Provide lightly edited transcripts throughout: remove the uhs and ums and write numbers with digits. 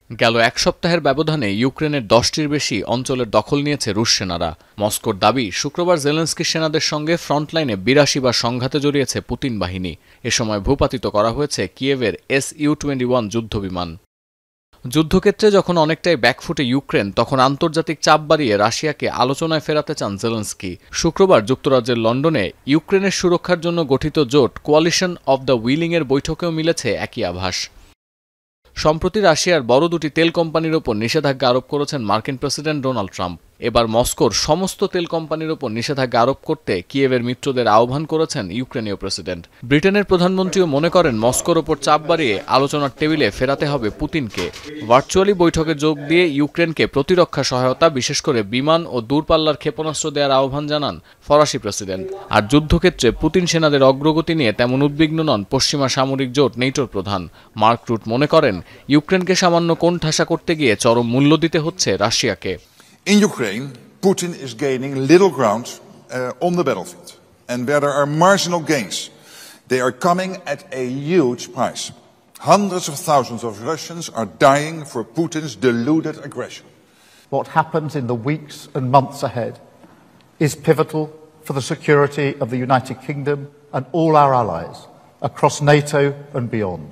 গেল এক সপ্তাহের ব্যবধানে ইউক্রেনের 10টির বেশি অঞ্চলের দখল নিয়েছে রুশ সেনারা। মস্কোর দাবি, শুক্রবার জেলেনস্কি সেনাদের সঙ্গে ফ্রন্টলাইনে 82 বার সংঘাতে জড়িয়েছে পুতিন বাহিনী। এ সময় ভূপাতিত করা হয়েছে কিয়েভের Su-21 যুদ্ধবিমান। যুদ্ধক্ষেত্রে যখন অনেকটাই ব্যাকফুটে ইউক্রেন, তখন আন্তর্জাতিক চাপ বাড়িয়ে রাশিয়াকে আলোচনায় ফেরাতে চান জেলেনস্কি। শুক্রবার যুক্তরাজ্যের লন্ডনে ইউক্রেনের সুরক্ষার জন্য গঠিত জোট কোয়ালিশন অব দ্য উইলিংয়ের বৈঠকেও মিলেছে একই আভাস। সম্প্রতি রাশিয়ার বড় দুটি তেল কোম্পানির ওপর নিষেধাজ্ঞা আরোপ করেছেন মার্কিন প্রেসিডেন্ট ডোনাল্ড ট্রাম্প। এবার মস্কোর সমস্ত তেল কোম্পানির ওপর নিষেধাজ্ঞা আরোপ করতে কিয়েভের মিত্রদের আহ্বান করেছেন ইউক্রেনীয় প্রেসিডেন্ট। ব্রিটেনের প্রধানমন্ত্রীও মনে করেন মস্কোর ওপর চাপ বাড়িয়ে আলোচনার টেবিলে ফেরাতে হবে পুতিনকে। ভার্চুয়ালি বৈঠকে যোগ দিয়ে ইউক্রেনকে প্রতিরক্ষা সহায়তা, বিশেষ করে বিমান ও দূরপাল্লার ক্ষেপণাস্ত্র দেওয়ার আহ্বান জানান ফরাসি প্রেসিডেন্ট। আর যুদ্ধক্ষেত্রে পুতিন সেনাদের অগ্রগতি নিয়ে তেমন উদ্বিগ্ন নন পশ্চিমা সামরিক জোট নেটোর প্রধান। মার্ক রুট মনে করেন ইউক্রেনকে সামান্য কোণঠাসা করতে গিয়ে চরম মূল্য দিতে হচ্ছে রাশিয়াকে। In Ukraine, Putin is gaining little ground on the battlefield. And where there are marginal gains, they are coming at a huge price. Hundreds of thousands of Russians are dying for Putin's deluded aggression. What happens in the weeks and months ahead is pivotal for the security of the United Kingdom and all our allies across NATO and beyond.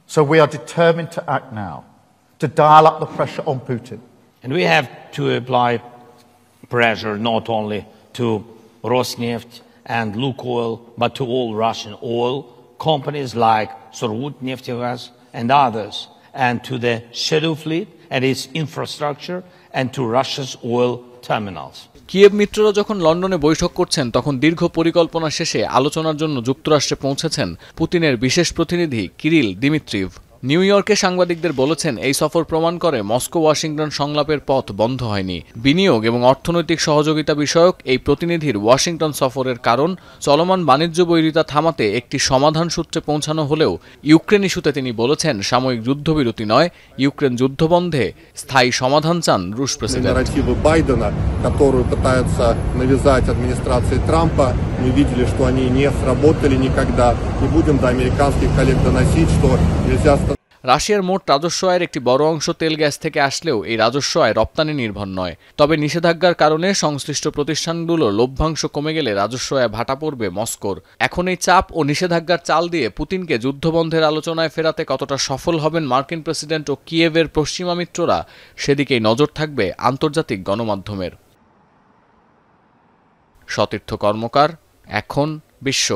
So we are determined to act now, to dial up the pressure on Putin. And we have to apply pressure not only to Rosneft and Lukoil, but to all Russian oil companies like Surgutneftegaz and others, and to the shadow fleet and its infrastructure, and to Russia's oil terminals. Kyiv মিত্ররা যখন লন্ডনে বৈঠক করছেন, তখন দীর্ঘ পরিকল্পনা শেষে আলোচনার জন্য যুক্তরাষ্ট্রে পৌঁছেছেন পুতিনের বিশেষ প্রতিনিধি কিরিল দিমিত্রিভ। নিউ ইয়র্কে সাংবাদিকদের বলেছেন, এই সফর প্রমাণ করে মস্কো ওয়াশিংটন সংলাপের পথ বন্ধ হয়নি। বিনিয়োগ এবং অর্থনৈতিক সহযোগিতা বিষয়ক এই প্রতিনিধির ওয়াশিংটন সফরের কারণ চলমান বাণিজ্য বৈরিতা থামাতে একটি সমাধান সূত্রে পৌঁছানো হলেও ইউক্রেন ইস্যুতে তিনি বলেছেন, সাময়িক যুদ্ধবিরতি নয়, ইউক্রেন যুদ্ধবন্ধে স্থায়ী সমাধান চান রুশ প্রেসিডেন্ট। রাশিয়ার মোট রাজস্ব আয়ের একটি বড় অংশ তেল গ্যাস থেকে আসলেও এই রাজস্ব আয় রপ্তানি নির্ভর নয়। তবে নিষেধাজ্ঞার কারণে সংশ্লিষ্ট প্রতিষ্ঠানগুলোর লভ্যাংশ কমে গেলে রাজস্ব আয় ভাটা পড়বে মস্কোর। এখন এই চাপ ও নিষেধাজ্ঞার চাল দিয়ে পুতিনকে যুদ্ধবন্ধের আলোচনায় ফেরাতে কতটা সফল হবেন মার্কিন প্রেসিডেন্ট ও কিয়েভের পশ্চিমা মিত্ররা, সেদিকেই নজর থাকবে আন্তর্জাতিক গণমাধ্যমের। সতীর্থ কর্মকার, এখন বিশ্ব।